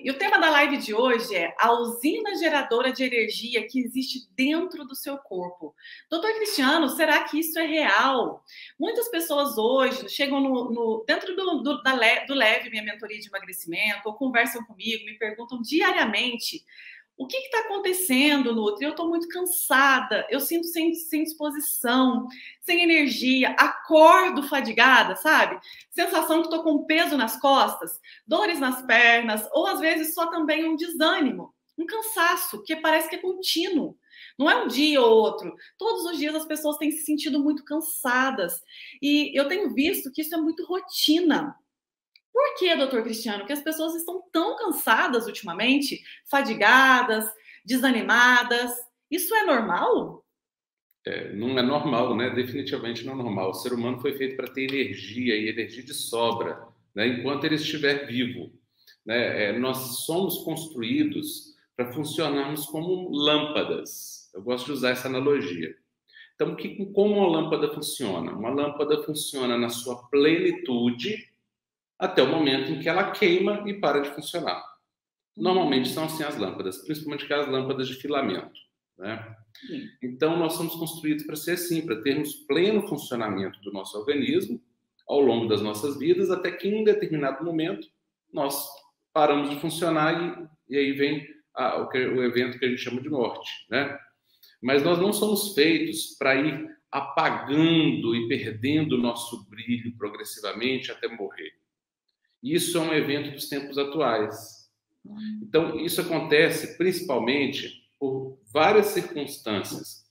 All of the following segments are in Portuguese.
E o tema da live de hoje é a usina geradora de energia que existe dentro do seu corpo. Doutor Cristiano, será que isso é real? Muitas pessoas hoje chegam dentro do Leve, minha mentoria de emagrecimento, ou conversam comigo, me perguntam diariamente: o que está acontecendo, Nutri? Eu estou muito cansada, eu sinto sem disposição, sem energia, acordo fadigada, sabe? Sensação que estou com peso nas costas, dores nas pernas, ou às vezes só também um desânimo, um cansaço, que parece que é contínuo. Não é um dia ou outro. Todos os dias as pessoas têm se sentido muito cansadas. E eu tenho visto que isso é muito rotina. Por que, doutor Cristiano, que as pessoas estão tão cansadas ultimamente, fadigadas, desanimadas? Isso é normal? Não é normal, né? Definitivamente não é normal. O ser humano foi feito para ter energia e energia de sobra, né? Enquanto ele estiver vivo, né? Nós somos construídos para funcionarmos como lâmpadas. Eu gosto de usar essa analogia. Então, como uma lâmpada funciona? Uma lâmpada funciona na sua plenitude até o momento em que ela queima e para de funcionar. Normalmente são assim as lâmpadas, principalmente aquelas lâmpadas de filamento, né? Então, nós somos construídos para ser assim, para termos pleno funcionamento do nosso organismo ao longo das nossas vidas, até que em um determinado momento nós paramos de funcionar e aí vem o evento que a gente chama de morte, né? Mas nós não somos feitos para ir apagando e perdendo o nosso brilho progressivamente até morrer. Isso é um evento dos tempos atuais. Então, isso acontece principalmente por várias circunstâncias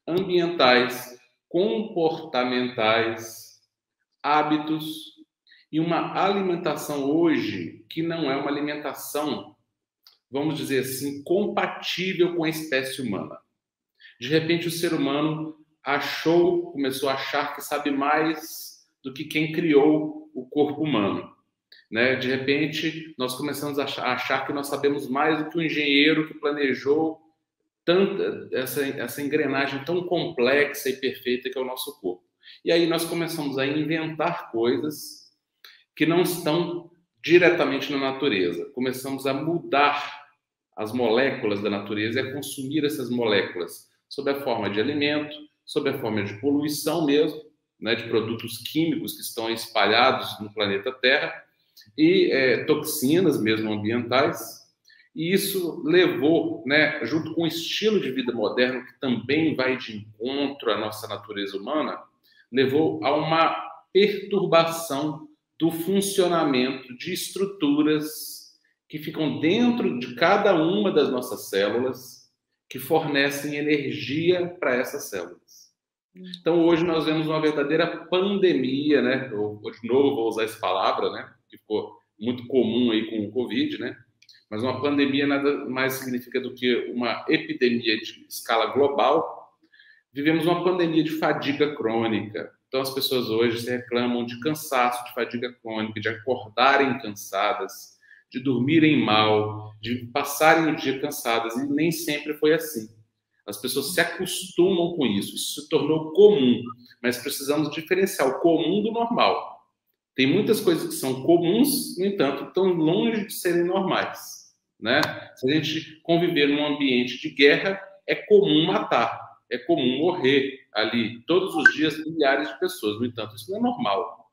ambientais, comportamentais, hábitos e uma alimentação hoje que não é uma alimentação, vamos dizer assim, compatível com a espécie humana. De repente, o ser humano começou a achar que sabe mais do que quem criou o corpo humano, né? De repente, nós começamos a achar que nós sabemos mais do que o engenheiro que planejou essa engrenagem tão complexa e perfeita que é o nosso corpo. E aí nós começamos a inventar coisas que não estão diretamente na natureza. Começamos a mudar as moléculas da natureza e a consumir essas moléculas sob a forma de alimento, sob a forma de poluição mesmo, né, de produtos químicos que estão espalhados no planeta Terra e toxinas mesmo ambientais. E isso levou, né, junto com o estilo de vida moderno, que também vai de encontro à nossa natureza humana, levou a uma perturbação do funcionamento de estruturas que ficam dentro de cada uma das nossas células, que fornecem energia para essas células. Então, hoje nós vemos uma verdadeira pandemia, né? Eu, de novo, vou usar essa palavra, né? Que ficou muito comum aí com o Covid, né? Mas uma pandemia nada mais significa do que uma epidemia de escala global. Vivemos uma pandemia de fadiga crônica. Então, as pessoas hoje se reclamam de cansaço, de fadiga crônica, de acordarem cansadas, de dormirem mal, de passarem o dia cansadas. E nem sempre foi assim. As pessoas se acostumam com isso. Isso se tornou comum. Mas precisamos diferenciar o comum do normal. Tem muitas coisas que são comuns, no entanto, estão longe de serem normais, né? Se a gente conviver num ambiente de guerra, é comum matar, é comum morrer ali todos os dias milhares de pessoas. No entanto, isso não é normal.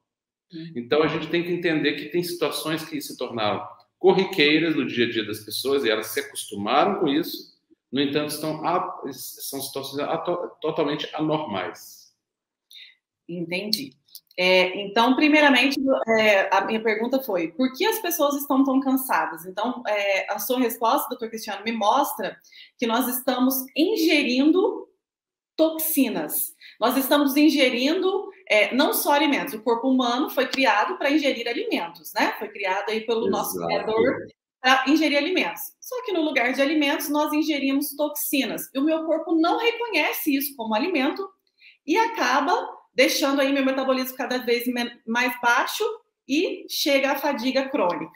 Então, a gente tem que entender que tem situações que se tornaram corriqueiras no dia a dia das pessoas e elas se acostumaram com isso. No entanto, são situações totalmente anormais. Entendi. Então, primeiramente, a minha pergunta foi: por que as pessoas estão tão cansadas? Então, a sua resposta, doutor Cristiano, me mostra que nós estamos ingerindo toxinas. Nós estamos ingerindo não só alimentos. O corpo humano foi criado para ingerir alimentos, né? Foi criado aí pelo nosso criador para ingerir alimentos. Só que no lugar de alimentos, nós ingerimos toxinas. E o meu corpo não reconhece isso como alimento e acaba deixando aí meu metabolismo cada vez mais baixo e chega à fadiga crônica.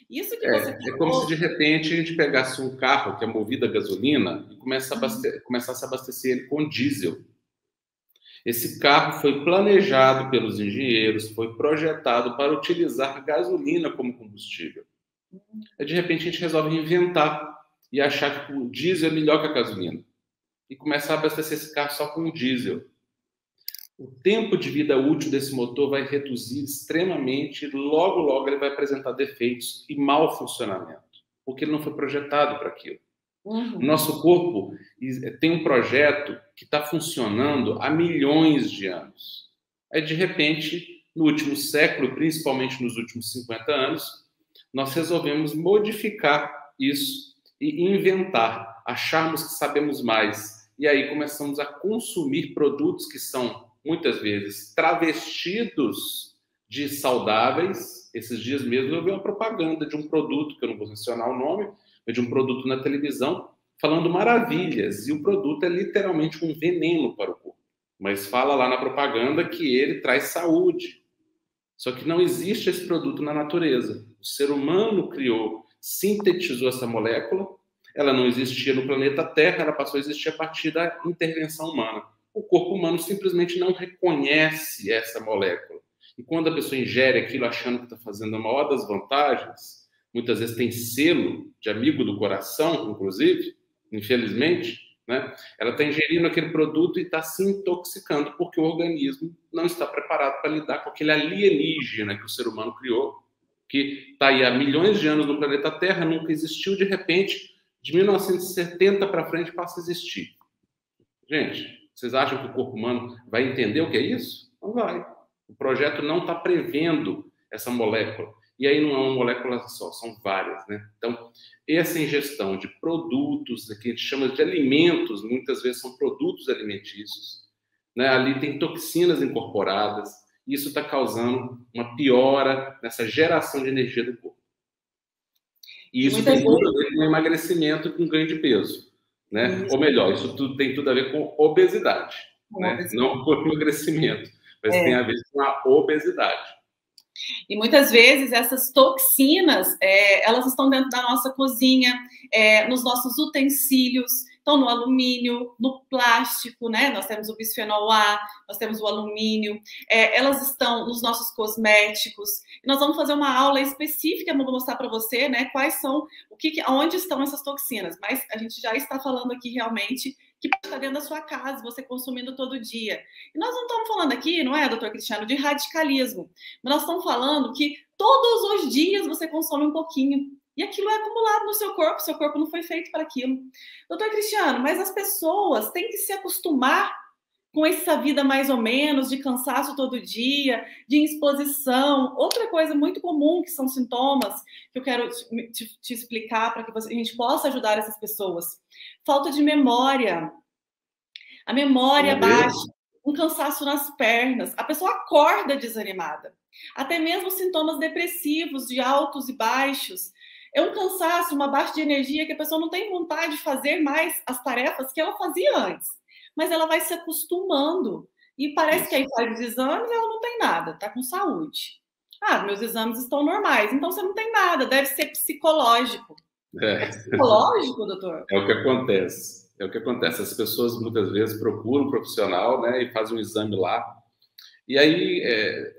Isso que você falou... como se de repente a gente pegasse um carro que é movido a gasolina e começasse a abastecer ele com diesel. Esse carro foi planejado pelos engenheiros, foi projetado para utilizar gasolina como combustível. Aí, de repente, a gente resolve inventar e achar que o diesel é melhor que a gasolina. E começar a abastecer esse carro só com o diesel. O tempo de vida útil desse motor vai reduzir extremamente, logo, logo ele vai apresentar defeitos e mau funcionamento, porque ele não foi projetado para aquilo. O nosso corpo tem um projeto que está funcionando há milhões de anos. Aí, de repente, no último século, principalmente nos últimos 50 anos, nós resolvemos modificar isso e inventar, acharmos que sabemos mais. E aí começamos a consumir produtos que são, muitas vezes, travestidos de saudáveis. Esses dias mesmo eu vi uma propaganda de um produto, que eu não vou mencionar o nome, mas de um produto na televisão, falando maravilhas. E o produto é literalmente um veneno para o corpo. Mas fala lá na propaganda que ele traz saúde. Só que não existe esse produto na natureza. O ser humano criou, sintetizou essa molécula, ela não existia no planeta Terra, ela passou a existir a partir da intervenção humana. O corpo humano simplesmente não reconhece essa molécula. E quando a pessoa ingere aquilo achando que está fazendo a maior das vantagens, muitas vezes tem selo de amigo do coração, inclusive, infelizmente, né? Ela está ingerindo aquele produto e está se intoxicando porque o organismo não está preparado para lidar com aquele alienígena que o ser humano criou, que está aí há milhões de anos no planeta Terra, nunca existiu, de repente, de 1970 para frente passa a existir. Gente, vocês acham que o corpo humano vai entender o que é isso? Não vai. O projeto não está prevendo essa molécula. E aí não é uma molécula só, são várias, né? Então, essa ingestão de produtos, que a gente chama de alimentos, muitas vezes são produtos alimentícios, né? Ali tem toxinas incorporadas, e isso está causando uma piora nessa geração de energia do corpo. E isso tem tudo a ver com emagrecimento e com ganho de peso, né? Ou melhor, isso tudo tem tudo a ver com obesidade, né? Não com emagrecimento, mas tem a ver com a obesidade. E muitas vezes essas toxinas, elas estão dentro da nossa cozinha, nos nossos utensílios, então no alumínio, no plástico, né? Nós temos o bisfenol A, nós temos o alumínio, elas estão nos nossos cosméticos. E nós vamos fazer uma aula específica, vou mostrar para você, né? Quais são, onde estão essas toxinas. Mas a gente já está falando aqui realmente que está dentro da sua casa, você consumindo todo dia. E nós não estamos falando aqui, não é, doutor Cristiano, de radicalismo, mas nós estamos falando que todos os dias você consome um pouquinho, e aquilo é acumulado no seu corpo não foi feito para aquilo. Doutor Cristiano, mas as pessoas têm que se acostumar com essa vida mais ou menos, de cansaço todo dia, de exposição. Outra coisa muito comum, que são sintomas, que eu quero te explicar para que a gente possa ajudar essas pessoas. Falta de memória. A memória baixa, um cansaço nas pernas. A pessoa acorda desanimada. Até mesmo sintomas depressivos, de altos e baixos. É um cansaço, uma baixa de energia, que a pessoa não tem vontade de fazer mais as tarefas que ela fazia antes. Mas ela vai se acostumando. E parece que aí faz os exames e ela não tem nada, está com saúde. Ah, meus exames estão normais. Então você não tem nada, deve ser psicológico. É psicológico, doutor? É o que acontece. É o que acontece. As pessoas muitas vezes procuram um profissional, né, e fazem um exame lá. E aí,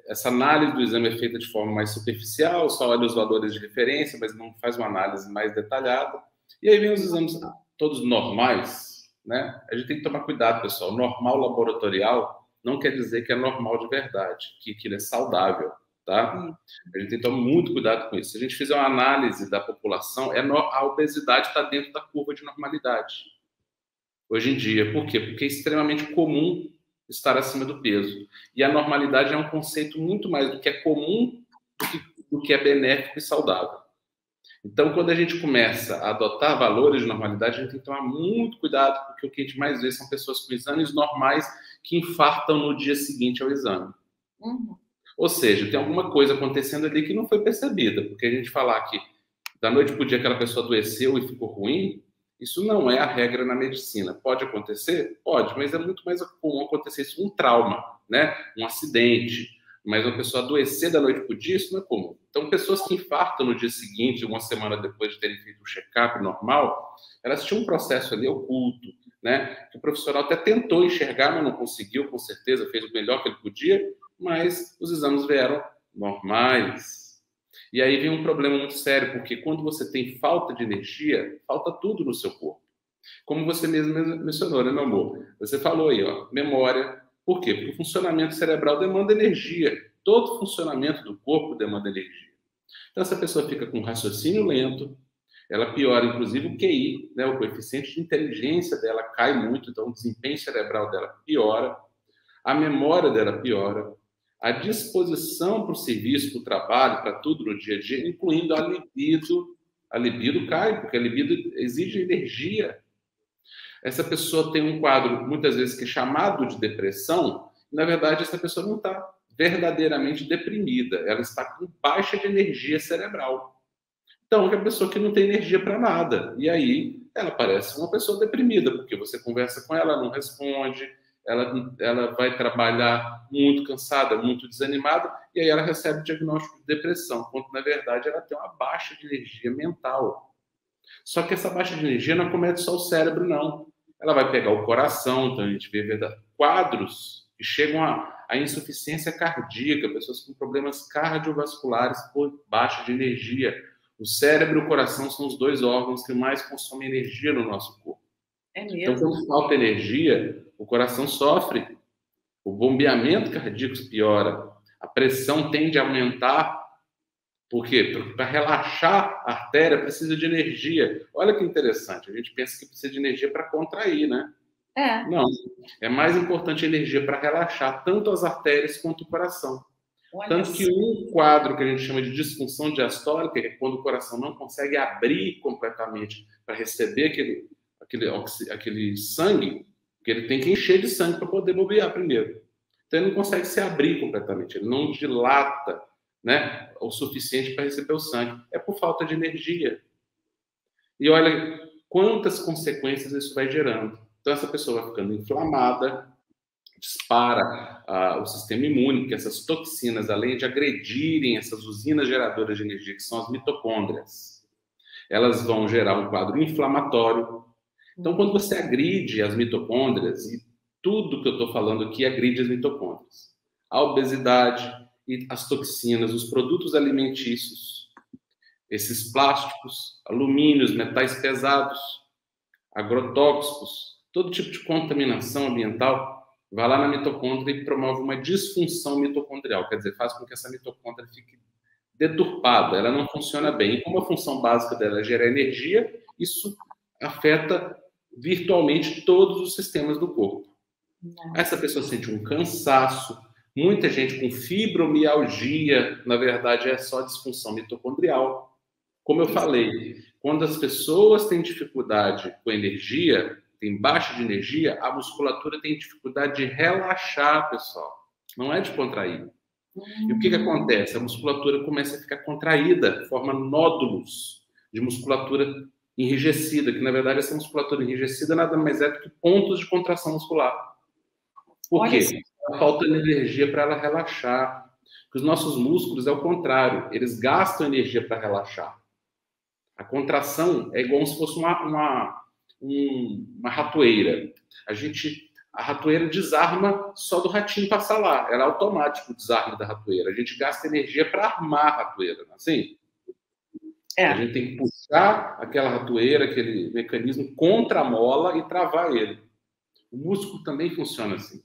essa análise do exame é feita de forma mais superficial, só olha os valores de referência, mas não faz uma análise mais detalhada. E aí vem os exames todos normais, né? A gente tem que tomar cuidado, pessoal. Normal laboratorial não quer dizer que é normal de verdade, que aquilo é saudável, tá? A gente tem que tomar muito cuidado com isso. Se a gente fizer uma análise da população, a obesidade está dentro da curva de normalidade. Hoje em dia. Por quê? Porque é extremamente comum estar acima do peso. E a normalidade é um conceito muito mais do que é comum do que é benéfico e saudável. Então, quando a gente começa a adotar valores de normalidade, a gente tem que tomar muito cuidado, porque o que a gente mais vê são pessoas com exames normais que infartam no dia seguinte ao exame. Ou seja, tem alguma coisa acontecendo ali que não foi percebida, porque a gente falar que da noite para o dia aquela pessoa adoeceu e ficou ruim, isso não é a regra na medicina. Pode acontecer? Pode, mas é muito mais comum acontecer isso um trauma, né? Um acidente. Mas uma pessoa adoecer da noite para o dia, isso não é comum. Então, pessoas que infartam no dia seguinte, uma semana depois de terem feito um check-up normal, elas tinham um processo ali oculto, né? Que o profissional até tentou enxergar, mas não conseguiu, com certeza, fez o melhor que ele podia, mas os exames vieram normais. E aí vem um problema muito sério, porque quando você tem falta de energia, falta tudo no seu corpo. Como você mesmo mencionou, né, meu amor? Você falou aí, ó, memória. Por quê? Porque o funcionamento cerebral demanda energia. Todo funcionamento do corpo demanda energia. Então, essa pessoa fica com raciocínio lento, ela piora, inclusive, o QI, né, o coeficiente de inteligência dela cai muito, então o desempenho cerebral dela piora, a memória dela piora, a disposição para o serviço, para o trabalho, para tudo no dia a dia, incluindo a libido cai, porque a libido exige energia. Essa pessoa tem um quadro, muitas vezes, que é chamado de depressão, e, na verdade, essa pessoa não está verdadeiramente deprimida, ela está com baixa de energia cerebral. Então, é uma pessoa que não tem energia para nada. E aí, ela parece uma pessoa deprimida, porque você conversa com ela, não responde, ela vai trabalhar muito cansada, muito desanimada, e aí ela recebe o diagnóstico de depressão, quando, na verdade, ela tem uma baixa de energia mental. Só que essa baixa de energia não acomete só o cérebro, não. Ela vai pegar o coração, então a gente vê quadros que chegam à insuficiência cardíaca, pessoas com problemas cardiovasculares por baixa de energia. O cérebro e o coração são os dois órgãos que mais consomem energia no nosso corpo. É mesmo? Então, quando falta energia, o coração sofre, o bombeamento cardíaco piora, a pressão tende a aumentar. Por quê? Porque para relaxar a artéria precisa de energia. Olha que interessante, a gente pensa que precisa de energia para contrair, né? É. Não, é mais importante a energia para relaxar tanto as artérias quanto o coração. Olha Tanto que um quadro que a gente chama de disfunção diastólica, que é quando o coração não consegue abrir completamente para receber aquele sangue, que ele tem que encher de sangue para poder bombear primeiro. Então ele não consegue se abrir completamente, ele não dilata, né, o suficiente para receber o sangue. É por falta de energia. E olha quantas consequências isso vai gerando. Então essa pessoa vai ficando inflamada, dispara o sistema imune, porque essas toxinas, além de agredirem essas usinas geradoras de energia, que são as mitocôndrias, elas vão gerar um quadro inflamatório. Então, quando você agride as mitocôndrias, e tudo que eu estou falando aqui agride as mitocôndrias, a obesidade e as toxinas, os produtos alimentícios, esses plásticos, alumínios, metais pesados, agrotóxicos, todo tipo de contaminação ambiental, vai lá na mitocôndria e promove uma disfunção mitocondrial, quer dizer, faz com que essa mitocôndria fique deturpada, ela não funciona bem. E como a função básica dela é gerar energia, isso afeta virtualmente todos os sistemas do corpo. Essa pessoa sente um cansaço, muita gente com fibromialgia, na verdade é só disfunção mitocondrial. Como eu falei, quando as pessoas têm dificuldade com energia, tem baixa de energia, a musculatura tem dificuldade de relaxar, pessoal. Não é de contrair. E o que acontece? A musculatura começa a ficar contraída, forma nódulos de musculatura enrijecida, que na verdade essa musculatura enrijecida nada mais é do que pontos de contração muscular. Por quê? Está faltando energia para ela relaxar. Porque os nossos músculos é o contrário, eles gastam energia para relaxar. A contração é igual se fosse uma ratoeira. A ratoeira desarma só do ratinho passar lá. Ela é automático o desarme da ratoeira. A gente gasta energia para armar a ratoeira, não é assim? A gente tem que puxar aquela ratoeira, aquele mecanismo contra a mola e travar ele. O músculo também funciona assim.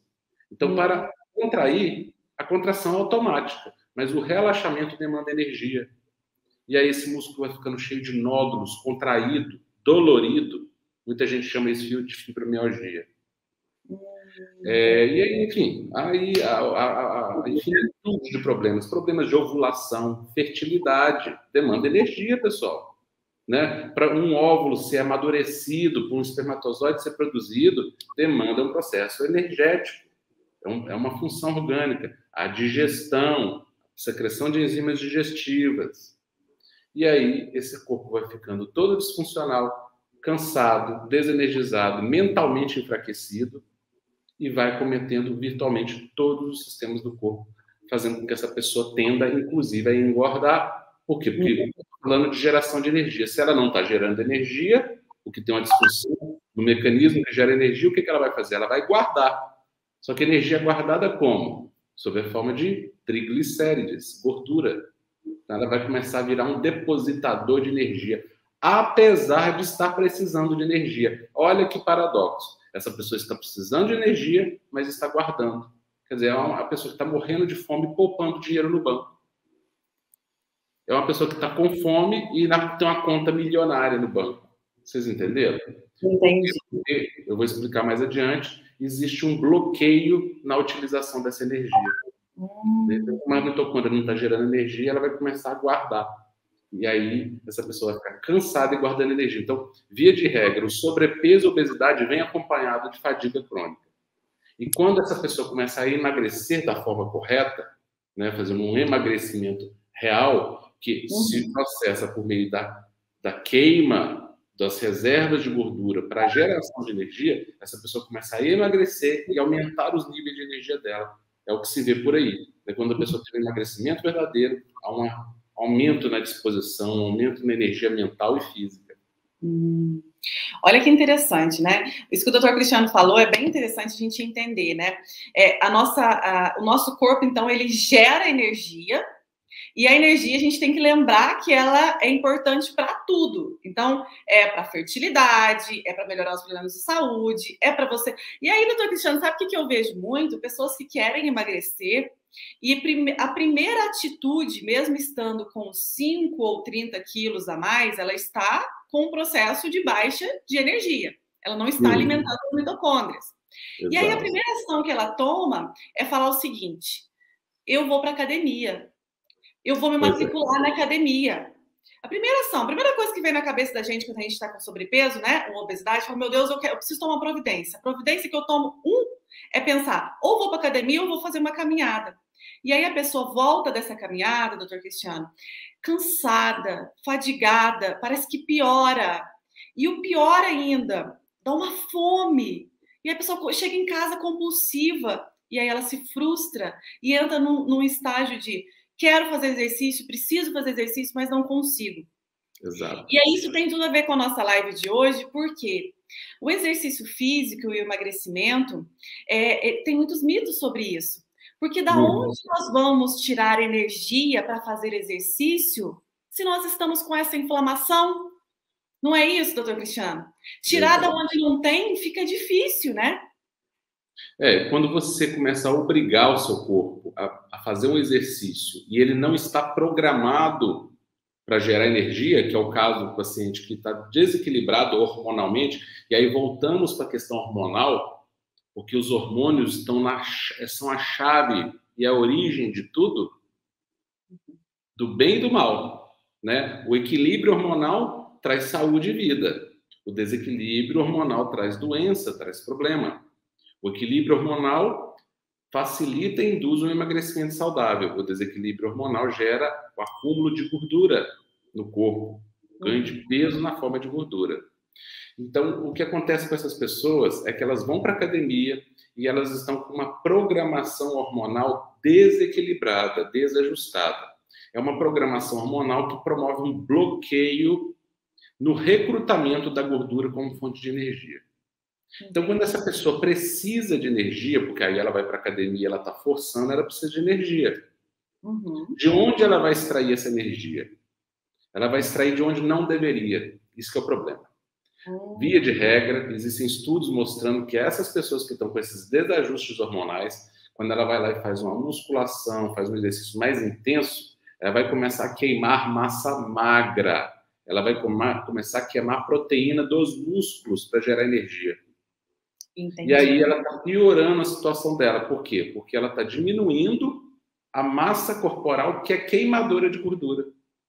Então, para contrair, a contração é automática, mas o relaxamento demanda energia. E aí esse músculo vai ficando cheio de nódulos, contraído, dolorido. Muita gente chama isso de fibromialgia. E aí, enfim, a infinitude de problemas. Problemas de ovulação, fertilidade, demanda energia, pessoal. Né? Para um óvulo ser amadurecido, para um espermatozoide ser produzido, demanda um processo energético. É uma função orgânica. A digestão, secreção de enzimas digestivas. E aí, esse corpo vai ficando todo disfuncional, cansado, desenergizado, mentalmente enfraquecido e vai cometendo virtualmente todos os sistemas do corpo, fazendo com que essa pessoa tenda, inclusive, a engordar. Por quê? Porque estamos falando de geração de energia. Se ela não está gerando energia, o que tem uma disfunção no mecanismo que gera energia, o que ela vai fazer? Ela vai guardar. Só que energia é guardada como? Sob a forma de triglicérides, gordura. Ela vai começar a virar um depositador de energia, apesar de estar precisando de energia. Olha que paradoxo. Essa pessoa está precisando de energia, mas está guardando. Quer dizer, é uma pessoa que está morrendo de fome, poupando dinheiro no banco. É uma pessoa que está com fome e tem uma conta milionária no banco. Vocês entenderam? Entendi. Porque, eu vou explicar mais adiante, existe um bloqueio na utilização dessa energia. Como a mitocôndria não está gerando energia, ela vai começar a guardar. E aí, essa pessoa vai ficar cansada e guardando energia. Então, via de regra, o sobrepeso e a obesidade vem acompanhado de fadiga crônica. E quando essa pessoa começa a emagrecer da forma correta, né, fazendo um emagrecimento real, que se processa por meio da queima das reservas de gordura para a geração de energia, essa pessoa começa a emagrecer e aumentar os níveis de energia dela. É o que se vê por aí. Quando a pessoa tem um emagrecimento verdadeiro, há um aumento na disposição, um aumento na energia mental e física. Olha que interessante, né? Isso que o doutor Cristiano falou é bem interessante a gente entender, né? O nosso corpo, então, ele gera energia, e a energia a gente tem que lembrar que ela é importante para tudo. Então, é para fertilidade, é para melhorar os problemas de saúde, é para você. E aí, doutor Cristiano, sabe o que eu vejo muito? Pessoas que querem emagrecer e a primeira atitude, mesmo estando com 5 ou 30 quilos a mais, ela está com um processo de baixa de energia. Ela não está alimentando as mitocôndrias. Exato. E aí, a primeira ação que ela toma é falar o seguinte: eu vou para a academia. Eu vou me matricular na academia. A primeira coisa que vem na cabeça da gente quando a gente está com sobrepeso, né, ou obesidade, fala, meu Deus, eu preciso tomar providência. A providência que eu tomo, é pensar, ou vou para a academia ou vou fazer uma caminhada. E aí a pessoa volta dessa caminhada, doutor Cristiano, cansada, fadigada, parece que piora. E o pior ainda, dá uma fome. E a pessoa chega em casa compulsiva, e aí ela se frustra e entra num estágio de quero fazer exercício, preciso fazer exercício, mas não consigo. Exato. E aí isso tem tudo a ver com a nossa live de hoje, porque o exercício físico e o emagrecimento tem muitos mitos sobre isso. Porque da onde nós vamos tirar energia para fazer exercício se nós estamos com essa inflamação? Não é isso, doutor Cristiano? Tirar da onde não tem fica difícil, né? Quando você começa a obrigar o seu corpo a fazer um exercício e ele não está programado para gerar energia, que é o caso do paciente que está desequilibrado hormonalmente, e aí voltamos para a questão hormonal, porque os hormônios são a chave e a origem de tudo, do bem e do mal, né? O equilíbrio hormonal traz saúde e vida. O desequilíbrio hormonal traz doença, traz problema. O equilíbrio hormonal facilita e induz um emagrecimento saudável. O desequilíbrio hormonal gera o acúmulo de gordura no corpo, ganho de peso na forma de gordura. Então, o que acontece com essas pessoas é que elas vão para a academia e elas estão com uma programação hormonal desequilibrada, desajustada. É uma programação hormonal que promove um bloqueio no recrutamento da gordura como fonte de energia. Então, quando essa pessoa precisa de energia, porque aí ela vai para a academia, ela está forçando, ela precisa de energia. De onde ela vai extrair essa energia? Ela vai extrair de onde não deveria. Isso que é o problema. Via de regra, existem estudos mostrando que essas pessoas que estão com esses desajustes hormonais, quando ela vai lá e faz uma musculação, faz um exercício mais intenso, ela vai começar a queimar massa magra. Ela vai começar a queimar proteína dos músculos para gerar energia. Entendi. E aí ela está piorando a situação dela. Por quê? Porque ela está diminuindo a massa corporal que é queimadora de gordura.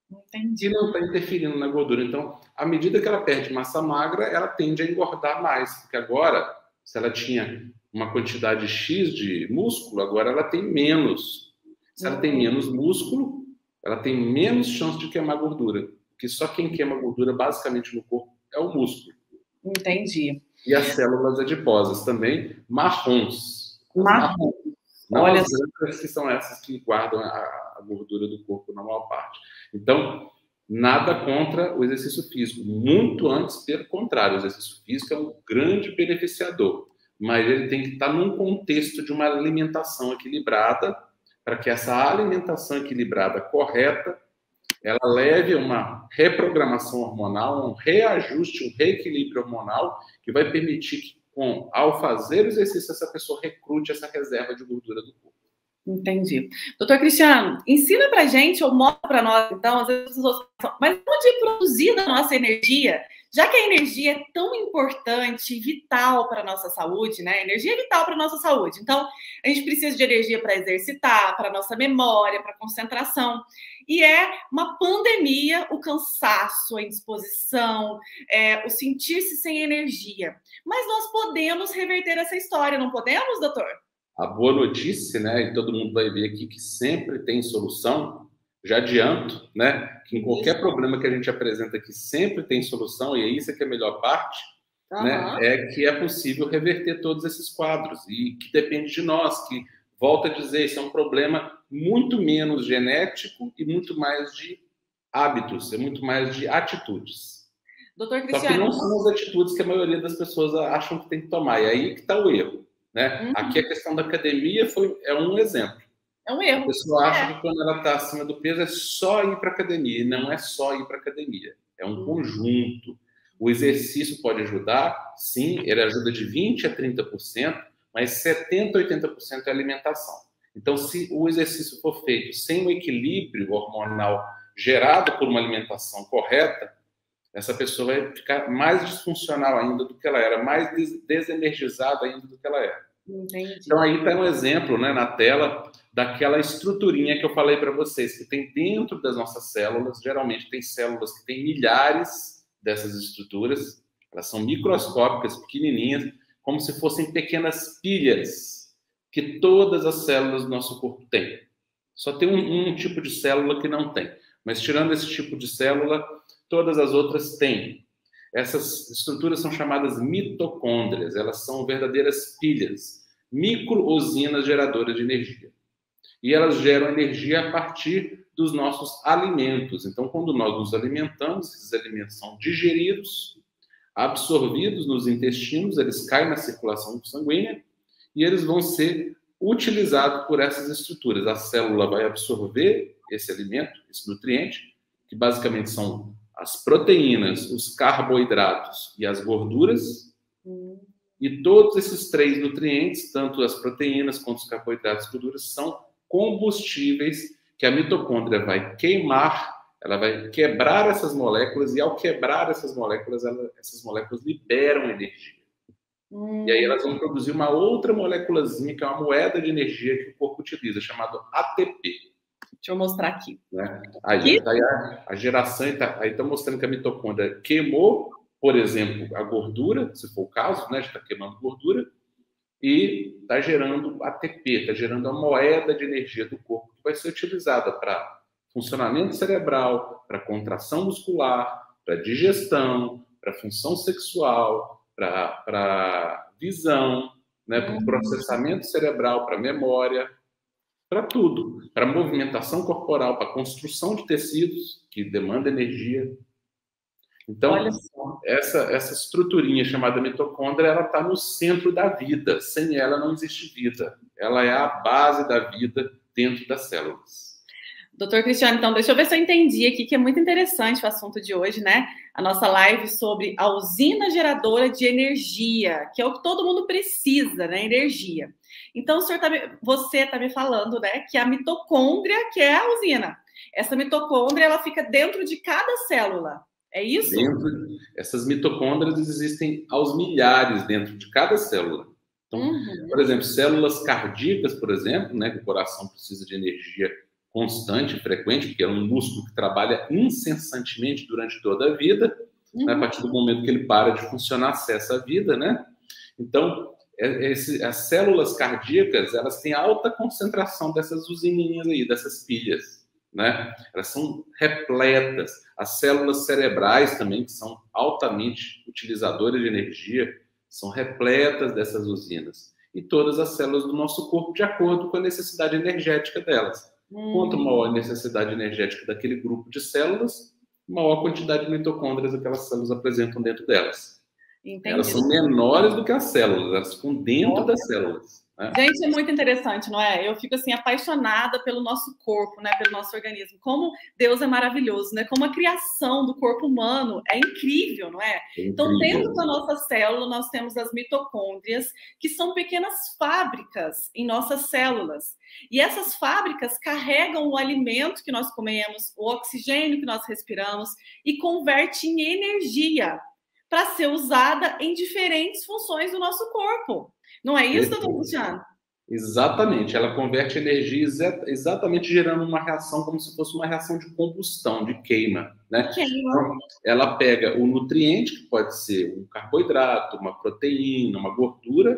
Entendi. E não está interferindo na gordura. Então, à medida que ela perde massa magra, ela tende a engordar mais. Porque agora, se ela tinha uma quantidade X de músculo, agora ela tem menos. Se ela tem menos músculo, ela tem menos chance de queimar gordura. Porque só quem queima gordura, basicamente, no corpo é o músculo. Entendi. E as células adiposas também, marrons. Marrons. Não olha as brancas, que são essas que guardam a gordura do corpo na maior parte. Então, nada contra o exercício físico. Muito antes, pelo contrário, o exercício físico é um grande beneficiador. Mas ele tem que estar num contexto de uma alimentação equilibrada, para que essa alimentação equilibrada correta ela leve a uma reprogramação hormonal, um reajuste, um reequilíbrio hormonal, que vai permitir que, ao fazer o exercício, essa pessoa recrute essa reserva de gordura do corpo. Entendi. Doutor Cristiano, ensina pra gente, ou mostra para nós, então, às vezes, mas onde é produzida a nossa energia? Já que a energia é tão importante, vital para a nossa saúde, né? A energia é vital para a nossa saúde. Então, a gente precisa de energia para exercitar, para a nossa memória, para concentração. E é uma pandemia o cansaço, a indisposição, o sentir-se sem energia. Mas nós podemos reverter essa história, não podemos, doutor? A boa notícia, né, e todo mundo vai ver aqui que sempre tem solução, já adianto, né, que em qualquer problema que a gente apresenta aqui sempre tem solução, e é isso que é a melhor parte, né, é que é possível reverter todos esses quadros, e que depende de nós, que, volto a dizer, isso é um problema muito menos genético e muito mais de hábitos, é muito mais de atitudes. Doutor Cristiano, só que não são as atitudes que a maioria das pessoas acham que tem que tomar, e aí que está o erro. Né? Aqui a questão da academia é um exemplo. É um erro. A pessoa acha que quando ela está acima do peso é só ir para academia. E não é só ir para academia. É um conjunto. O exercício pode ajudar, sim, ele ajuda de 20% a 30%, mas 70% a 80% é alimentação. Então, se o exercício for feito sem o equilíbrio hormonal gerado por uma alimentação correta, essa pessoa vai ficar mais disfuncional ainda do que ela era, mais desenergizada ainda do que ela era. Entendi. Então, aí está um exemplo, né, na tela daquela estruturinha que eu falei para vocês, que tem dentro das nossas células. Geralmente tem células que têm milhares dessas estruturas, elas são microscópicas, pequenininhas, como se fossem pequenas pilhas que todas as células do nosso corpo têm. Só tem um tipo de célula que não tem. Mas tirando esse tipo de célula, todas as outras têm. Essas estruturas são chamadas mitocôndrias. Elas são verdadeiras pilhas, micro-usinas geradoras de energia. E elas geram energia a partir dos nossos alimentos. Então, quando nós nos alimentamos, esses alimentos são digeridos, absorvidos nos intestinos, eles caem na circulação sanguínea e eles vão ser utilizados por essas estruturas. A célula vai absorver esse alimento, esse nutriente, que basicamente são as proteínas, os carboidratos e as gorduras. E todos esses três nutrientes, tanto as proteínas quanto os carboidratos e gorduras, são combustíveis que a mitocôndria vai queimar, ela vai quebrar essas moléculas, e ao quebrar essas moléculas liberam energia. E aí elas vão produzir uma outra moléculazinha, que é uma moeda de energia que o corpo utiliza, chamada ATP. Deixa eu mostrar aqui. Né? Aí a geração, aí está mostrando que a mitocôndria queimou, por exemplo, a gordura, se for o caso, né? Já está queimando gordura, e está gerando ATP, está gerando a moeda de energia do corpo, que vai ser utilizada para funcionamento cerebral, para contração muscular, para digestão, para função sexual, para visão, né? Para processamento cerebral, para memória, para tudo, para movimentação corporal, para construção de tecidos, que demanda energia. Então, essa estruturinha chamada mitocôndria, ela está no centro da vida. Sem ela não existe vida. Ela é a base da vida dentro das células. Doutor Cristiano, então, deixa eu ver se eu entendi aqui, que é muito interessante o assunto de hoje, né? A nossa live sobre a usina geradora de energia, que é o que todo mundo precisa, né? Energia. Então, você está me falando, né, que a mitocôndria, que é a usina, essa mitocôndria, ela fica dentro de cada célula, é isso? Essas mitocôndrias existem aos milhares dentro de cada célula. Então, por exemplo, células cardíacas, por exemplo, né, que o coração precisa de energia constante, frequente, porque é um músculo que trabalha incessantemente durante toda a vida, né, a partir do momento que ele para de funcionar, cessa a vida, né? Então, as células cardíacas, elas têm alta concentração dessas usininhas aí, dessas pilhas, né? Elas são repletas. As células cerebrais também, que são altamente utilizadoras de energia, são repletas dessas usinas. E todas as células do nosso corpo, de acordo com a necessidade energética delas. Quanto maior a necessidade energética daquele grupo de células, maior a quantidade de mitocôndrias aquelas células apresentam dentro delas. Entendi. Elas são menores do que as células, elas ficam dentro das células. Né? Gente, é muito interessante, não é? Eu fico assim apaixonada pelo nosso corpo, né? Pelo nosso organismo. Como Deus é maravilhoso, né? Como a criação do corpo humano é incrível, não é? É Então, dentro incrível. da nossa célula, nós temos as mitocôndrias, que são pequenas fábricas em nossas células. E essas fábricas carregam o alimento que nós comemos, o oxigênio que nós respiramos e converte em energia para ser usada em diferentes funções do nosso corpo. Não é isso, doutor Cristiano? Exatamente, ela converte energia exatamente gerando uma reação como se fosse uma reação de combustão, de queima, né? Então, ela pega o nutriente, que pode ser um carboidrato, uma proteína, uma gordura.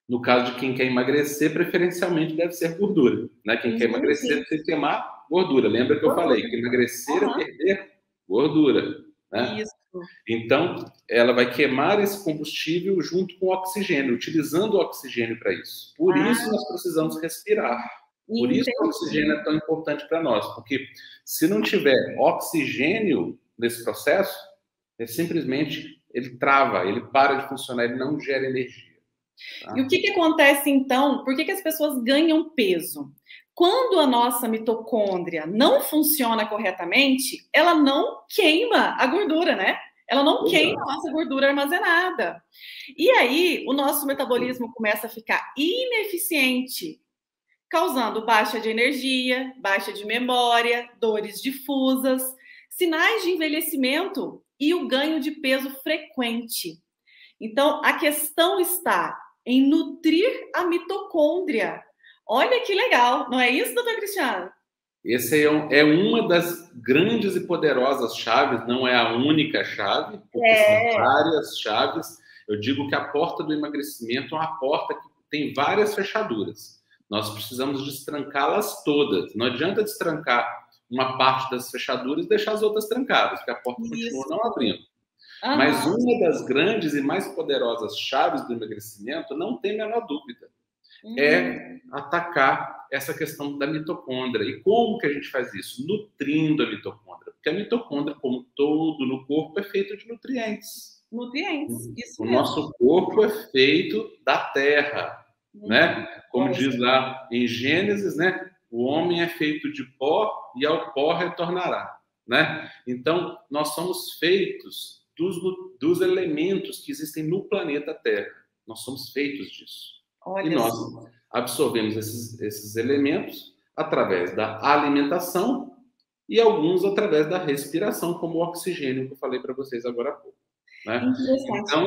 No caso de quem quer emagrecer, preferencialmente deve ser gordura, né? Quem quer emagrecer tem que queimar gordura. Lembra que eu falei que emagrecer é perder gordura, né? Isso. Então, ela vai queimar esse combustível junto com o oxigênio, utilizando o oxigênio para isso. Por isso, nós precisamos respirar. Por isso que o oxigênio é tão importante para nós, porque se não tiver oxigênio nesse processo, simplesmente ele trava, ele para de funcionar, ele não gera energia. Tá? E o que acontece, então? Por que as pessoas ganham peso? Quando a nossa mitocôndria não funciona corretamente, ela não queima a gordura, né? Ela não queima a nossa gordura armazenada. E aí, o nosso metabolismo começa a ficar ineficiente, causando baixa de energia, baixa de memória, dores difusas, sinais de envelhecimento e o ganho de peso frequente. Então, a questão está em nutrir a mitocôndria. Olha que legal, não é isso, doutor Cristiano? Esse é uma das grandes e poderosas chaves, não é a única chave, porque são várias chaves. Eu digo que a porta do emagrecimento é uma porta que tem várias fechaduras. Nós precisamos destrancá-las todas. Não adianta destrancar uma parte das fechaduras e deixar as outras trancadas, porque a porta continua não abrindo. Mas uma das grandes e mais poderosas chaves do emagrecimento, não tem a menor dúvida, é atacar essa questão da mitocôndria. E como que a gente faz isso? Nutrindo a mitocôndria. Porque a mitocôndria, como todo no corpo, é feito de nutrientes. Nutrientes, isso mesmo. O nosso corpo é feito da terra, né? Como diz lá em Gênesis, né? O homem é feito de pó e ao pó retornará, né? Então, nós somos feitos dos elementos que existem no planeta Terra. Nós somos feitos disso. E nós absorvemos esses elementos através da alimentação e alguns através da respiração, como o oxigênio que eu falei para vocês agora há pouco. Né? Então,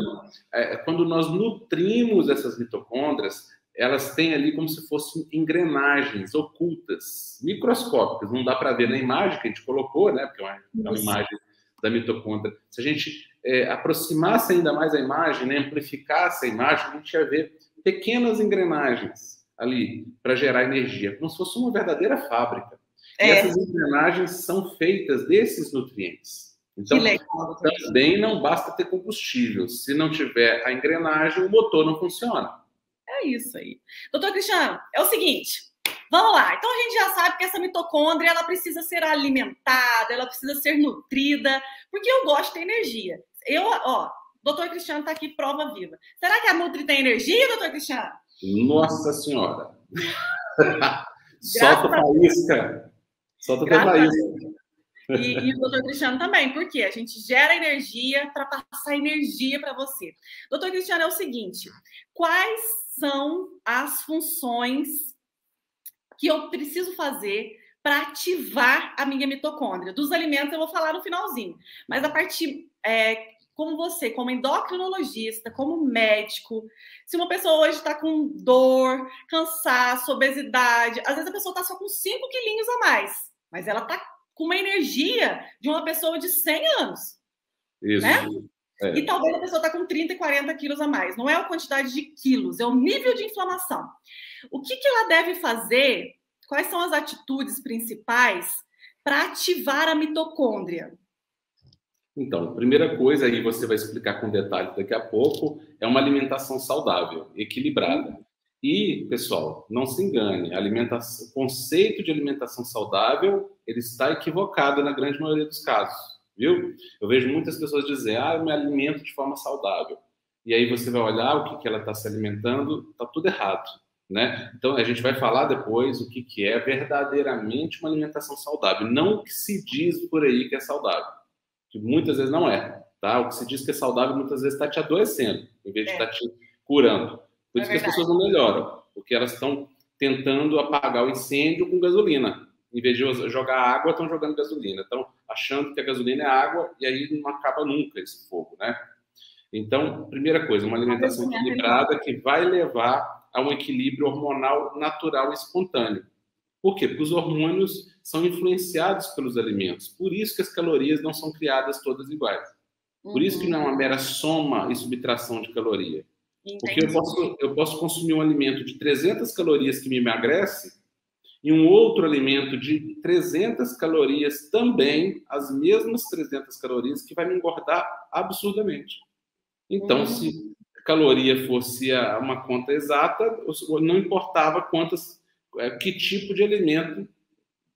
quando nós nutrimos essas mitocôndrias, elas têm ali como se fossem engrenagens ocultas, microscópicas. Não dá para ver na imagem que a gente colocou, né? Porque é uma imagem da mitocôndria. Se a gente aproximasse ainda mais a imagem, né? Amplificasse a imagem, a gente ia ver pequenas engrenagens ali para gerar energia, como se fosse uma verdadeira fábrica. E essas engrenagens são feitas desses nutrientes. Então, também não basta ter combustível. Se não tiver a engrenagem, o motor não funciona. É isso aí. Doutor Cristiano, é o seguinte, vamos lá. Então, a gente já sabe que essa mitocôndria, ela precisa ser alimentada, ela precisa ser nutrida, porque eu gosto de energia. Doutor Cristiano está aqui, prova viva. Será que a Nutri tem energia, doutor Cristiano? Nossa Senhora! Solta a faísca! Solta a faísca! E o doutor Cristiano também, porque a gente gera energia para passar energia para você. Doutor Cristiano, é o seguinte, quais são as funções que eu preciso fazer para ativar a minha mitocôndria? Dos alimentos eu vou falar no finalzinho, mas a partir... como você, como endocrinologista, como médico, se uma pessoa hoje está com dor, cansaço, obesidade, às vezes a pessoa está só com 5 quilinhos a mais, mas ela está com uma energia de uma pessoa de 100 anos. Isso. Né? E talvez a pessoa está com 30 e 40 quilos a mais. Não é a quantidade de quilos, é o nível de inflamação. O que ela deve fazer? Quais são as atitudes principais para ativar a mitocôndria? Então, a primeira coisa, aí você vai explicar com detalhe daqui a pouco, é uma alimentação saudável, equilibrada. E, pessoal, não se engane, o conceito de alimentação saudável, ele está equivocado na grande maioria dos casos, viu? Eu vejo muitas pessoas dizer, eu me alimento de forma saudável. e aí você vai olhar o que ela está se alimentando, está tudo errado, né? Então, a gente vai falar depois o que é verdadeiramente uma alimentação saudável, não o que se diz por aí que é saudável, que muitas vezes não é, tá? O que se diz que é saudável muitas vezes está te adoecendo, em vez de estar te curando. Por isso que as pessoas não melhoram, porque elas estão tentando apagar o incêndio com gasolina. Em vez de jogar água, estão jogando gasolina. Estão achando que a gasolina é água e aí não acaba nunca esse fogo, né? Então, primeira coisa, uma alimentação equilibrada que vai levar a um equilíbrio hormonal natural e espontâneo. Por quê? Porque os hormônios são influenciados pelos alimentos. Por isso que as calorias não são criadas todas iguais. Por isso que não é uma mera soma e subtração de caloria. Porque eu posso consumir um alimento de 300 calorias que me emagrece e um outro alimento de 300 calorias também, as mesmas 300 calorias, que vai me engordar absurdamente. Então, se a caloria fosse uma conta exata, não importava que tipo de alimento,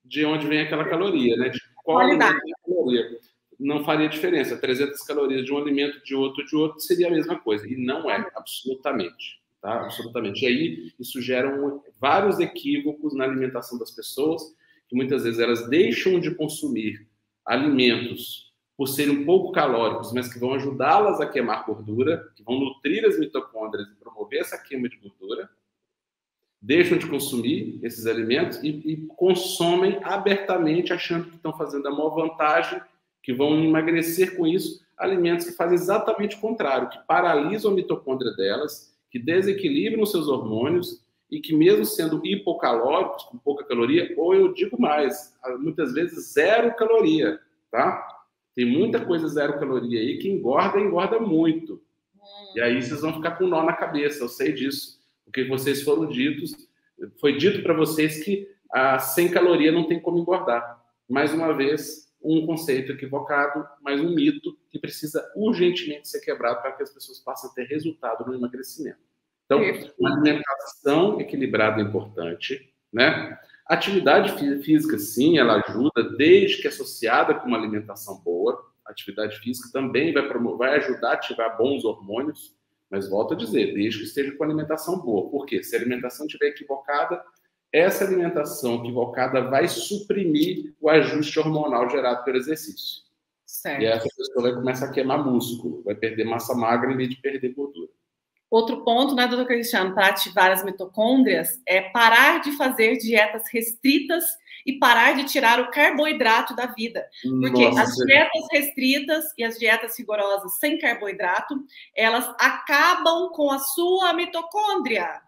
de onde vem aquela caloria, né? De qual alimento é a caloria. Não faria diferença. 300 calorias de um alimento, de outro, seria a mesma coisa. E não é, absolutamente. Tá? Absolutamente. E aí, isso gera vários equívocos na alimentação das pessoas, que muitas vezes elas deixam de consumir alimentos por serem um pouco calóricos, mas que vão ajudá-las a queimar gordura, que vão nutrir as mitocôndrias e promover essa queima de gordura, deixam de consumir esses alimentos e consomem abertamente, achando que estão fazendo a maior vantagem, que vão emagrecer com isso, alimentos que fazem exatamente o contrário, que paralisam a mitocôndria delas, que desequilibram os seus hormônios e que mesmo sendo hipocalóricos, com pouca caloria, ou eu digo mais, muitas vezes zero caloria, tá? Tem muita coisa zero caloria aí que engorda muito. E aí vocês vão ficar com nó na cabeça, eu sei disso, porque vocês foram ditos, foi dito para vocês que sem caloria não tem como engordar. Mais uma vez, um conceito equivocado, mas um mito que precisa urgentemente ser quebrado para que as pessoas possam ter resultado no emagrecimento. Então, uma alimentação equilibrada é importante, né? Atividade física, sim, ela ajuda, desde que associada com uma alimentação boa. A atividade física também vai ajudar a ativar bons hormônios, mas volto a dizer, desde que esteja com alimentação boa. Por quê? Se a alimentação estiver equivocada, essa alimentação equivocada vai suprimir o ajuste hormonal gerado pelo exercício. Certo. E essa pessoa vai começar a queimar músculo, vai perder massa magra em vez de perder gordura. Outro ponto, né, doutor Cristiano, para ativar as mitocôndrias é parar de fazer dietas restritas e parar de tirar o carboidrato da vida. Porque as dietas restritas e as dietas rigorosas sem carboidrato, elas acabam com a sua mitocôndria.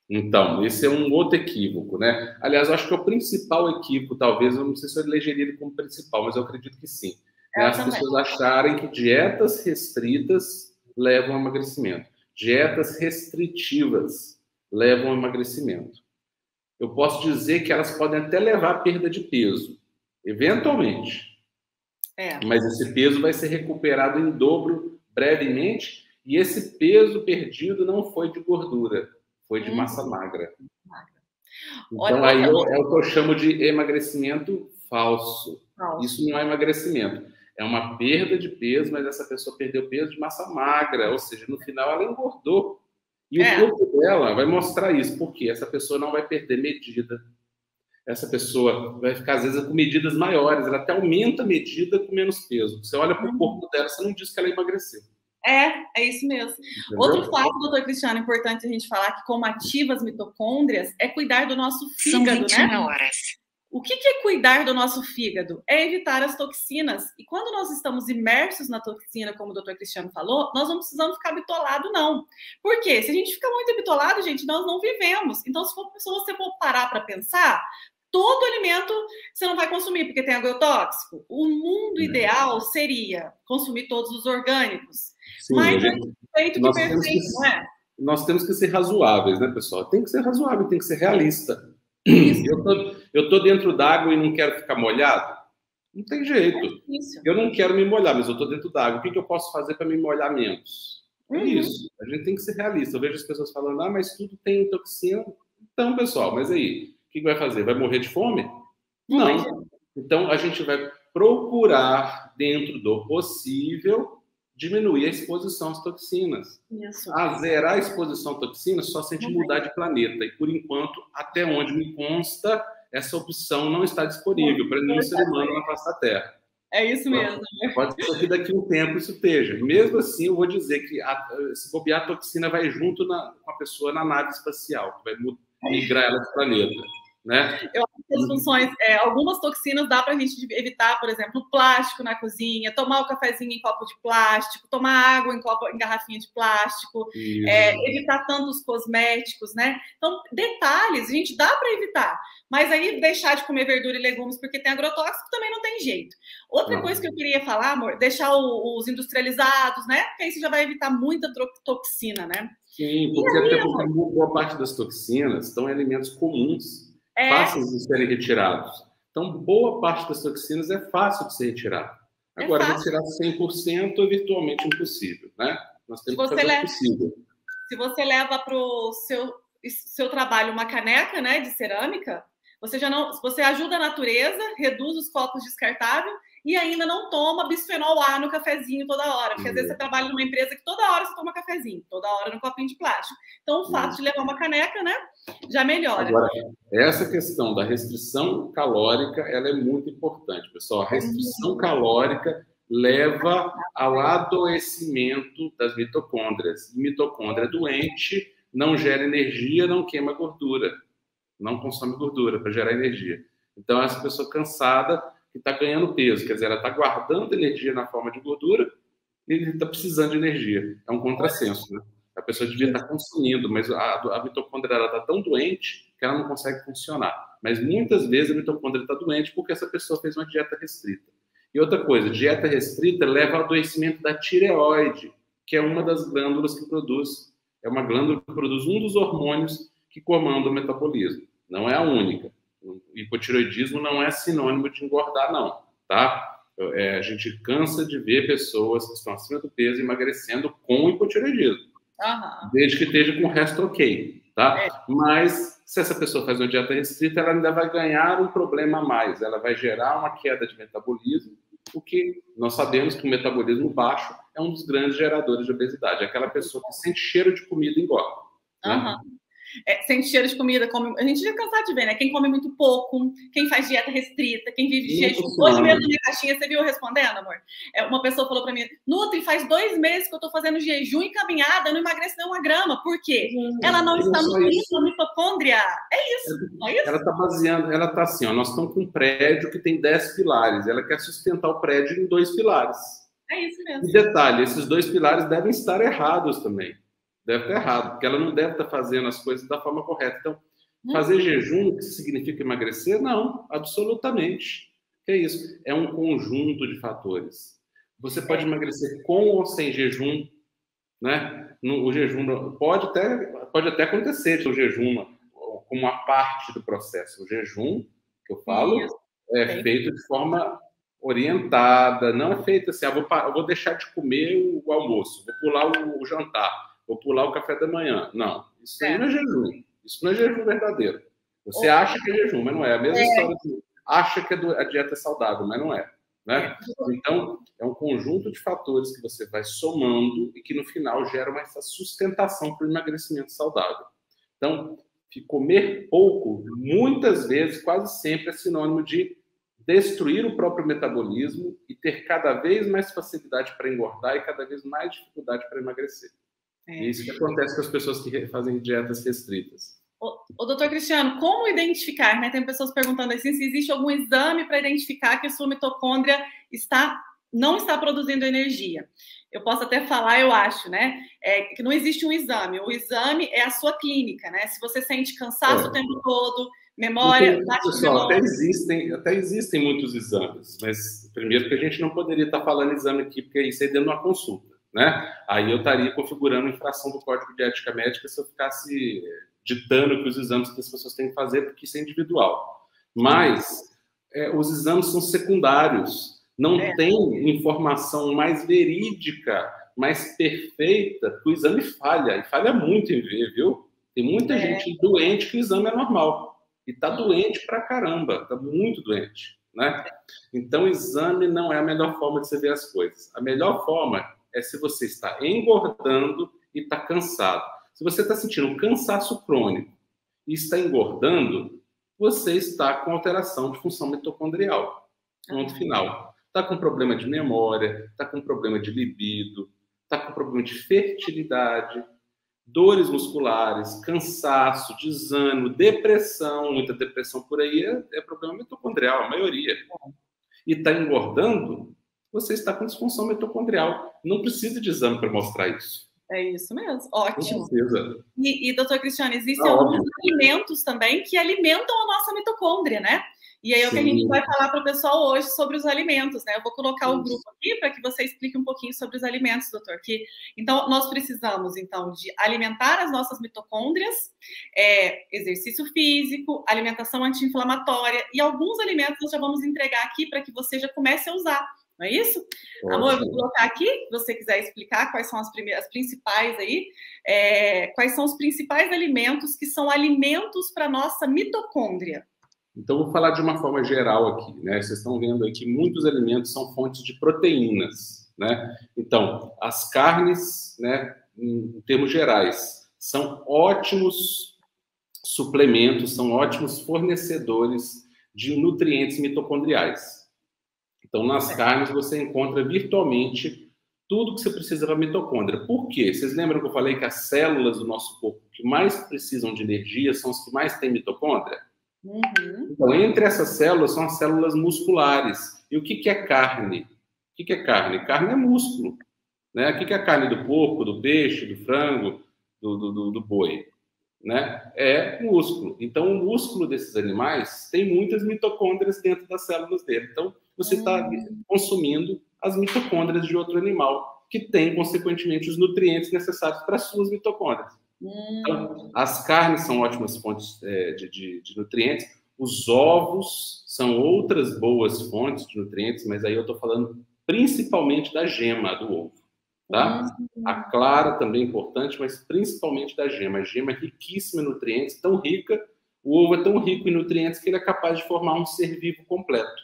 Então, esse é um outro equívoco, né? Aliás, eu acho que é o principal equívoco, talvez, eu não sei se eu elegeria ele como principal, mas eu acredito que sim. Né? As pessoas acharem que dietas restritas levam ao emagrecimento. Dietas restritivas levam ao emagrecimento. Eu posso dizer que elas podem até levar à perda de peso, eventualmente. Mas esse peso vai ser recuperado em dobro brevemente, e esse peso perdido não foi de gordura, foi de massa magra. Então, aí é o que eu chamo de emagrecimento falso. Isso não é emagrecimento. É uma perda de peso, mas essa pessoa perdeu peso de massa magra, ou seja, no final ela engordou. E o corpo dela vai mostrar isso, porque essa pessoa não vai perder medida. Essa pessoa vai ficar, às vezes, com medidas maiores, ela até aumenta a medida com menos peso. Você olha para o corpo dela, você não diz que ela emagreceu. É isso mesmo. Entendeu? Outro fato, doutor Cristiano, importante a gente falar que como ativa as mitocôndrias é cuidar do nosso fígado, São 21 horas. O que é cuidar do nosso fígado? É evitar as toxinas. E quando nós estamos imersos na toxina, como o doutor Cristiano falou, nós não precisamos ficar bitolado, não. Por quê? Se a gente fica muito bitolado, gente, nós não vivemos. Então, se você for parar para pensar, todo alimento você não vai consumir, porque tem agrotóxico. O mundo ideal seria consumir todos os orgânicos. Sim, mas é feito que perfeito, não é? Nós temos que ser razoáveis, né, pessoal? Tem que ser razoável, tem que ser realista. Eu tô dentro d'água e não quero ficar molhado? Não tem jeito. Eu não quero me molhar, mas eu tô dentro d'água. O que eu posso fazer para me molhar menos? É isso. A gente tem que ser realista. Eu vejo as pessoas falando, mas tudo tem toxina. Então, pessoal, mas aí, o que vai fazer? Vai morrer de fome? Não. Então, a gente vai procurar, dentro do possível, diminuir a exposição às toxinas. Isso. A zerar a exposição à toxina só se a gente mudar de planeta. E, por enquanto, até onde me consta, essa opção não está disponível para nenhum ser humano na face da Terra. É isso mesmo. Pode ser que daqui a um tempo isso esteja. Mesmo assim, eu vou dizer que se bobear, a toxina vai junto com a pessoa na nave espacial, que vai migrar ela do planeta. Né? Eu acho que as funções, algumas toxinas dá para a gente evitar, por exemplo, o plástico na cozinha, tomar o cafezinho em copo de plástico, tomar água em garrafinha de plástico, evitar tantos cosméticos, né? Então, detalhes, a gente dá para evitar, mas aí deixar de comer verdura e legumes porque tem agrotóxico também não tem jeito. Outra coisa que eu queria falar, amor, deixar os industrializados, né? Porque aí você já vai evitar muita toxina, né? Sim, porque até porque boa parte das toxinas estão em alimentos comuns. Fáceis de serem retirados. Então, boa parte das toxinas é fácil de ser retirada. Agora, retirar 100% é virtualmente impossível, né? Nós temos que fazer o possível. Se você leva para o seu trabalho uma caneca, né, de cerâmica, você ajuda a natureza, reduz os copos descartáveis e ainda não toma bisfenol A no cafezinho toda hora. Porque às vezes você trabalha numa empresa que toda hora você toma cafezinho, toda hora no copinho de plástico. Então, o fato de levar uma caneca, né, já melhora. Agora, essa questão da restrição calórica, ela é muito importante, pessoal. A restrição calórica leva ao adoecimento das mitocôndrias. Mitocôndria doente não gera energia, não queima gordura, não consome gordura para gerar energia. Então, essa pessoa cansada que está ganhando peso, quer dizer, ela está guardando energia na forma de gordura e está precisando de energia. É um contrassenso, né? A pessoa devia estar consumindo, mas a mitocôndria está tão doente que ela não consegue funcionar. Mas muitas vezes a mitocôndria está doente porque essa pessoa fez uma dieta restrita. E outra coisa, dieta restrita leva ao adoecimento da tireoide, que é uma das glândulas que produz, é uma glândula que produz um dos hormônios que comanda o metabolismo. Não é a única. O hipotireoidismo não é sinônimo de engordar, não, tá? A gente cansa de ver pessoas que estão acima do peso emagrecendo com hipotireoidismo. Desde que esteja com o resto ok, tá? Mas se essa pessoa faz uma dieta restrita, ela ainda vai ganhar um problema a mais. Ela vai gerar uma queda de metabolismo, porque nós sabemos que o metabolismo baixo é um dos grandes geradores de obesidade. É aquela pessoa que sente cheiro de comida e engorda. Né? Sente cheiro de comida, come... a gente já cansado de ver, né? Quem come muito pouco, quem faz dieta restrita, quem vive de jejum. Hoje mesmo na minha caixinha, você viu eu respondendo, amor? Uma pessoa falou para mim, Nutri, faz 2 meses que eu tô fazendo jejum e caminhada, eu não emagreci nem 1 grama. Por quê? Ela não está nutrindo a mitocôndria. É isso, é isso? Ela está baseando, ela está assim, ó, nós estamos com um prédio que tem 10 pilares, ela quer sustentar o prédio em 2 pilares. É isso mesmo. E detalhe, esses 2 pilares devem estar errados também. Deve estar errado, porque ela não deve estar fazendo as coisas da forma correta. Então, fazer jejum, que significa emagrecer? Não, absolutamente. Que é isso? É um conjunto de fatores. Você pode emagrecer com ou sem jejum, né? O jejum pode até acontecer o jejum como uma parte do processo. O jejum, que eu falo, é feito de forma orientada, não é feito assim, eu vou deixar de comer o almoço, vou pular o jantar. Vou pular o café da manhã. Não, isso aí não é jejum. Isso não é jejum verdadeiro. Você acha que é jejum, mas não é. A mesma história que acha que a dieta é saudável, mas não é. Né? Então, é um conjunto de fatores que você vai somando e que no final geram essa sustentação para o emagrecimento saudável. Então, comer pouco, muitas vezes, quase sempre é sinônimo de destruir o próprio metabolismo e ter cada vez mais facilidade para engordar e cada vez mais dificuldade para emagrecer. É isso que acontece com as pessoas que fazem dietas restritas. O doutor Cristiano, como identificar, né? Tem pessoas perguntando assim, se existe algum exame para identificar que a sua mitocôndria não está produzindo energia. Eu posso até falar, eu acho, né? Que não existe um exame. O exame é a sua clínica, né? Se você sente cansaço o tempo todo, memória... Pessoal, até existem muitos exames, mas primeiro que a gente não poderia estar falando exame aqui, porque isso é dentro de uma consulta. Né? Aí eu estaria configurando infração do Código de Ética Médica se eu ficasse ditando que os exames que as pessoas têm que fazer, porque isso é individual. Mas os exames são secundários. Não tem informação mais verídica, mais perfeita, que o exame falha. E falha muito em ver, viu? Tem muita gente doente que o exame é normal. E está doente pra caramba. Está muito doente. Né? Então, o exame não é a melhor forma de você ver as coisas. A melhor forma é se você está engordando e está cansado. Se você está sentindo um cansaço crônico e está engordando, você está com alteração de função mitocondrial. Ponto final. Está com problema de memória, está com problema de libido, está com problema de fertilidade, dores musculares, cansaço, desânimo, depressão. Muita depressão por aí é problema mitocondrial, a maioria. E está engordando, você está com disfunção mitocondrial. Não precisa de exame para mostrar isso. É isso mesmo, ótimo. Com certeza. Doutor Cristiano, existem alguns alimentos também que alimentam a nossa mitocôndria, né? E aí é o que a gente vai falar para o pessoal hoje sobre os alimentos, né? Eu vou colocar o grupo aqui para que você explique um pouquinho sobre os alimentos, doutor. Então, nós precisamos, então, de alimentar as nossas mitocôndrias, exercício físico, alimentação anti-inflamatória, e alguns alimentos nós já vamos entregar aqui para que você já comece a usar. Não é isso? Amor, eu vou colocar aqui, se você quiser explicar quais são as principais aí, quais são os principais alimentos que são alimentos para a nossa mitocôndria. Então, vou falar de uma forma geral aqui, né? Vocês estão vendo aí que muitos alimentos são fontes de proteínas, né? Então, as carnes, né, em termos gerais, são ótimos suplementos, são ótimos fornecedores de nutrientes mitocondriais. Então, nas carnes você encontra virtualmente tudo que você precisa para a mitocôndria. Por quê? Vocês lembram que eu falei que as células do nosso corpo que mais precisam de energia são as que mais têm mitocôndria? Então, entre essas células são as células musculares. E o que é carne? O que é carne? Carne é músculo, né? O que é a carne do porco, do peixe, do frango, do boi? Né? É músculo. Então, o músculo desses animais tem muitas mitocôndrias dentro das células dele. Então, você está consumindo as mitocôndrias de outro animal, que tem, consequentemente, os nutrientes necessários para as suas mitocôndrias. Então, as carnes são ótimas fontes de nutrientes. Os ovos são outras boas fontes de nutrientes, mas aí eu estou falando principalmente da gema do ovo. Tá? A clara também é importante, mas principalmente da gema. A gema é riquíssima em nutrientes, tão rica, o ovo é tão rico em nutrientes que ele é capaz de formar um ser vivo completo,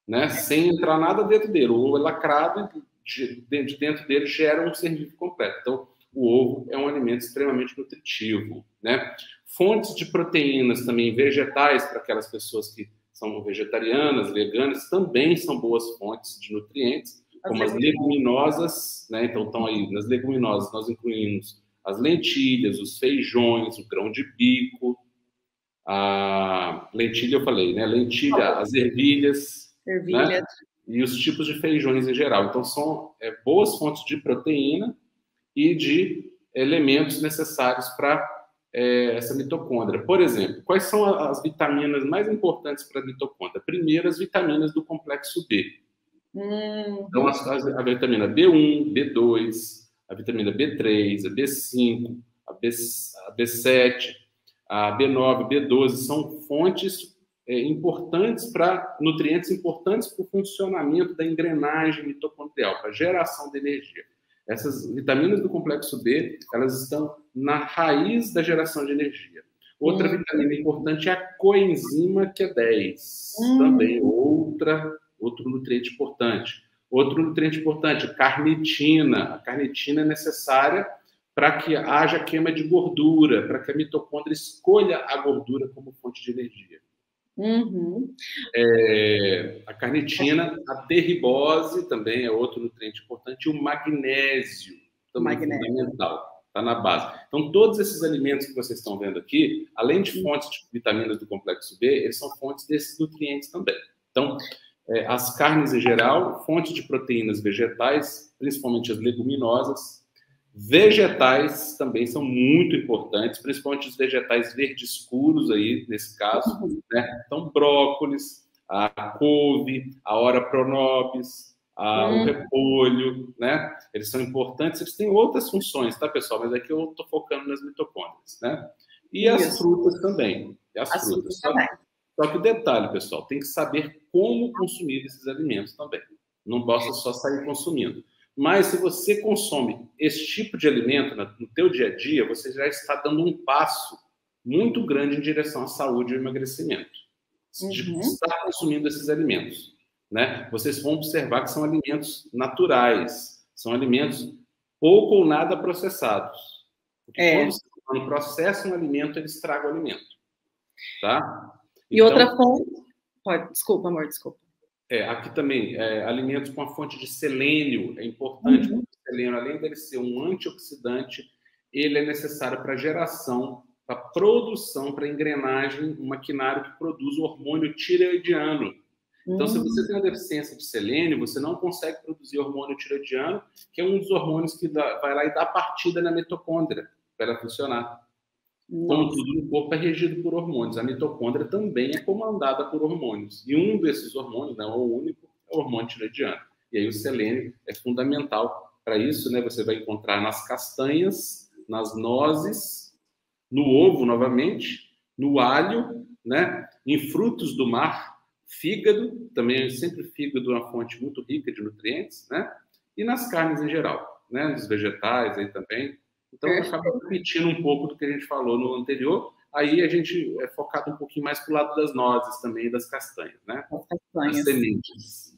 né? Sem entrar nada dentro dele. O ovo é lacrado e de dentro dele gera um ser vivo completo. Então, o ovo é um alimento extremamente nutritivo, né? Fontes de proteínas também vegetais, para aquelas pessoas que são vegetarianas, veganas, também são boas fontes de nutrientes, como as leguminosas, né? Então, estão aí, nas leguminosas nós incluímos as lentilhas, os feijões, o grão de bico, a lentilha eu falei, né? Lentilha, as ervilhas, né? E os tipos de feijões em geral. Então, são boas fontes de proteína e de elementos necessários para essa mitocôndria. Por exemplo, quais são as vitaminas mais importantes para a mitocôndria? Primeiro, as vitaminas do complexo B. Então, a vitamina B1, B2, a vitamina B3, a B5, a B7, a B9, B12, são fontes importantes para nutrientes importantes para o funcionamento da engrenagem mitocondrial, para a geração de energia. Essas vitaminas do complexo B, elas estão na raiz da geração de energia. Outra vitamina importante é a coenzima Q10, também outro nutriente importante. Outro nutriente importante, carnitina. A carnitina é necessária para que haja queima de gordura, para que a mitocôndria escolha a gordura como fonte de energia. A carnitina, a derribose também é outro nutriente importante, e o magnésio também é fundamental, está na base. Então, todos esses alimentos que vocês estão vendo aqui, além de fontes de vitaminas do complexo B, eles são fontes desses nutrientes também. Então, as carnes em geral, fonte de proteínas vegetais, principalmente as leguminosas. Vegetais também são muito importantes, principalmente os vegetais verdes escuros aí, nesse caso, né? Então, brócolis, a couve, a ora pro nobis, o repolho, né? Eles são importantes, eles têm outras funções, tá, pessoal? Mas aqui eu estou focando nas mitocôndrias, né? E as frutas também. As frutas também. Só que o detalhe, pessoal, tem que saber como consumir esses alimentos também. Não basta só sair consumindo. Mas se você consome esse tipo de alimento no teu dia a dia, você já está dando um passo muito grande em direção à saúde e ao emagrecimento. De estar consumindo esses alimentos, né? Vocês vão observar que são alimentos naturais, São alimentos pouco ou nada processados. Porque quando você processa um alimento, ele estraga o alimento. Tá? E então, outra fonte... Desculpa, amor, desculpa. Aqui também, alimentos com a fonte de selênio é importante, porque o selênio, além dele ser um antioxidante, ele é necessário para a geração, para a produção, para a engrenagem, um maquinário que produz o hormônio tireoidiano. Então, se você tem uma deficiência de selênio, você não consegue produzir hormônio tireoidiano, que é um dos hormônios que vai lá e dá partida na mitocôndria, para ela funcionar. Como tudo no corpo é regido por hormônios, a mitocôndria também é comandada por hormônios. E um desses hormônios, não é o único, é o hormônio tireoidiano. E aí o selênio é fundamental para isso, né? Você vai encontrar nas castanhas, nas nozes, no ovo, novamente, no alho, né? Em frutos do mar, fígado, também sempre fígado é uma fonte muito rica de nutrientes, né? E nas carnes em geral, né? Nos vegetais aí também. Então, acaba repetindo um pouco do que a gente falou no anterior. Aí a gente é focado um pouquinho mais para o lado das nozes também, das castanhas, né? As castanhas. As sementes.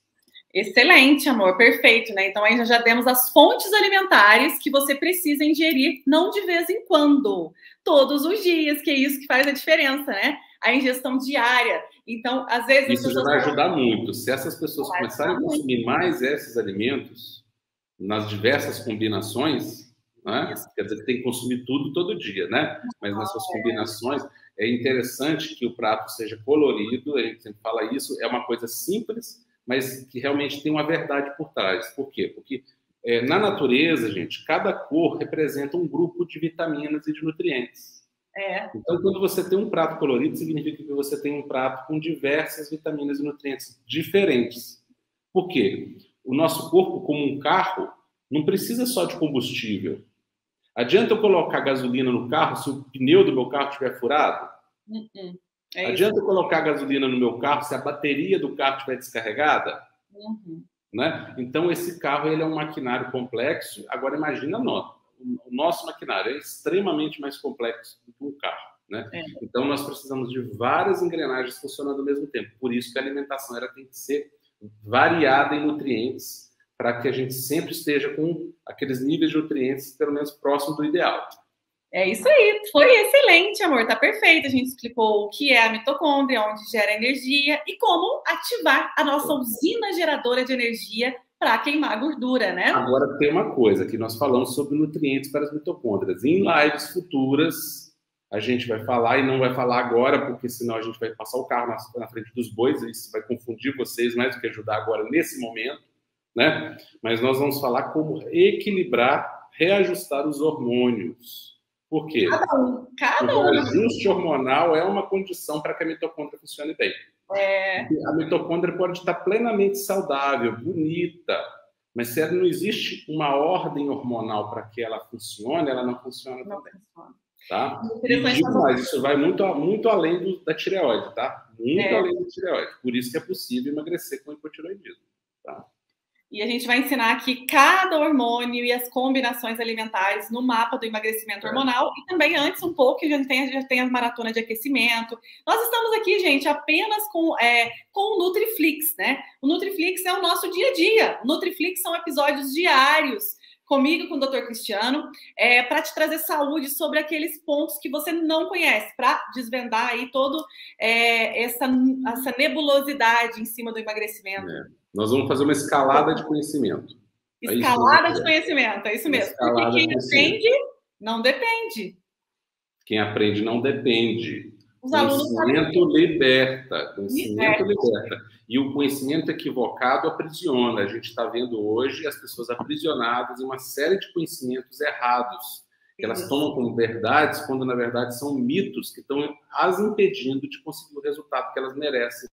Excelente, amor, perfeito, né? Então aí já demos as fontes alimentares que você precisa ingerir, não de vez em quando, todos os dias, que é isso que faz a diferença, né? A ingestão diária. Então, às vezes... Isso já vai ajudar muito. Se essas pessoas começarem a consumir mais esses alimentos, nas diversas combinações... Né? Quer dizer que tem que consumir tudo todo dia, né? Mas nessas combinações é interessante que o prato seja colorido, a gente sempre fala isso, é uma coisa simples, mas que realmente tem uma verdade por trás. Por quê? Porque na natureza, gente, cada cor representa um grupo de vitaminas e de nutrientes. Então, quando você tem um prato colorido, significa que você tem um prato com diversas vitaminas e nutrientes diferentes. Por quê? O nosso corpo, como um carro, não precisa só de combustível. Adianta eu colocar gasolina no carro se o pneu do meu carro estiver furado? Adianta eu colocar gasolina no meu carro se a bateria do carro estiver descarregada? Né? Então, esse carro ele é um maquinário complexo. Agora, imagina o nosso maquinário é extremamente mais complexo do que um carro. Né? Então, nós precisamos de várias engrenagens funcionando ao mesmo tempo. Por isso que a alimentação ela tem que ser variada em nutrientes, para que a gente sempre esteja com aqueles níveis de nutrientes, pelo menos próximo do ideal. É isso aí, foi excelente, amor, tá perfeito. A gente explicou o que é a mitocôndria, onde gera energia e como ativar a nossa usina geradora de energia para queimar gordura, né? Agora tem uma coisa, que nós falamos sobre nutrientes para as mitocôndrias. Em lives futuras, a gente vai falar, e não vai falar agora, porque senão a gente vai passar o carro na frente dos bois, e isso vai confundir vocês mais do que ajudar agora nesse momento. Né? Mas nós vamos falar como equilibrar, reajustar os hormônios. Por quê? Cada um. O ajuste hormonal é uma condição para que a mitocôndria funcione bem. A mitocôndria pode estar plenamente saudável, bonita, mas se ela não existe uma ordem hormonal para que ela funcione, ela não funciona também. Tá? E digo mais, isso vai muito além da tireoide, tá? Muito além da tireoide. Por isso que é possível emagrecer com hipotireoidismo. Tá? E a gente vai ensinar aqui cada hormônio e as combinações alimentares no mapa do emagrecimento hormonal. E também antes um pouco, a gente tem a maratona de aquecimento. Nós estamos aqui, gente, apenas com o Nutriflix, né? O Nutriflix é o nosso dia a dia. O Nutriflix são episódios diários comigo, com o Dr. Cristiano, para te trazer saúde sobre aqueles pontos que você não conhece, para desvendar aí toda essa nebulosidade em cima do emagrecimento. Nós vamos fazer uma escalada de conhecimento. Escalada de conhecimento, é isso mesmo. Porque quem aprende, não depende. Quem aprende não depende. Os alunos conhecimento liberta. Conhecimento liberta. E o conhecimento equivocado aprisiona. A gente está vendo hoje as pessoas aprisionadas em uma série de conhecimentos errados, que elas tomam como verdades, quando na verdade são mitos que estão as impedindo de conseguir o resultado que elas merecem,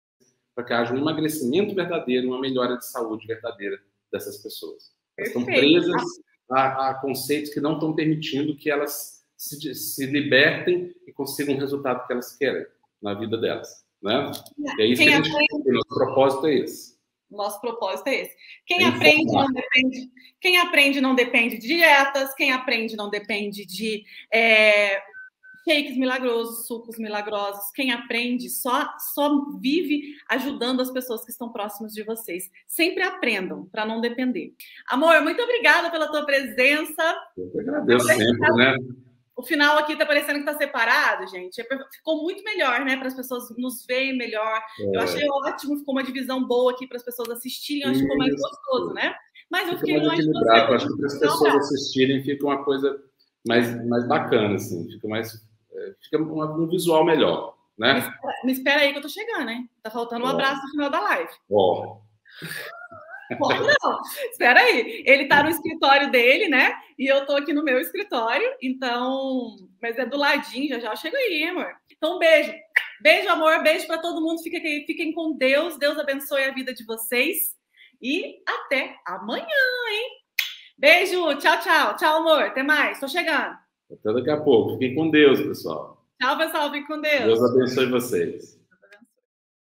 para que haja um emagrecimento verdadeiro, uma melhora de saúde verdadeira dessas pessoas. Elas estão presas a conceitos que não estão permitindo que elas se libertem e consigam o resultado que elas querem na vida delas. Né? E é isso que a gente tem. O nosso propósito é esse. Nosso propósito é esse. Quem aprende não depende de dietas, quem aprende não depende de Shakes milagrosos, sucos milagrosos. Quem aprende só vive ajudando as pessoas que estão próximas de vocês. Sempre aprendam, para não depender. Amor, muito obrigada pela tua presença. Eu que agradeço sempre, né? O final aqui tá parecendo que tá separado, gente. Ficou muito melhor, né? Para as pessoas nos verem melhor. Eu achei ótimo, ficou uma divisão boa aqui para as pessoas assistirem. Eu acho que ficou mais gostoso, né? Mas eu fiquei mais equilibrado. Eu acho que para as pessoas assistirem fica uma coisa mais bacana, assim. Fica um visual melhor, né? Me espera aí que eu tô chegando, hein? Tá faltando um abraço no final da live. Ó. Pode não, espera aí. Ele tá no escritório dele, né? E eu tô aqui no meu escritório, então... Mas é do ladinho, já eu chego aí, amor. Então, um beijo. Beijo, amor. Beijo para todo mundo. Fiquem com Deus. Deus abençoe a vida de vocês. E até amanhã, hein? Beijo. Tchau, tchau. Tchau, amor. Até mais. Tô chegando. Até daqui a pouco. Fiquem com Deus, pessoal. Tchau, pessoal. Fiquem com Deus. Deus abençoe vocês.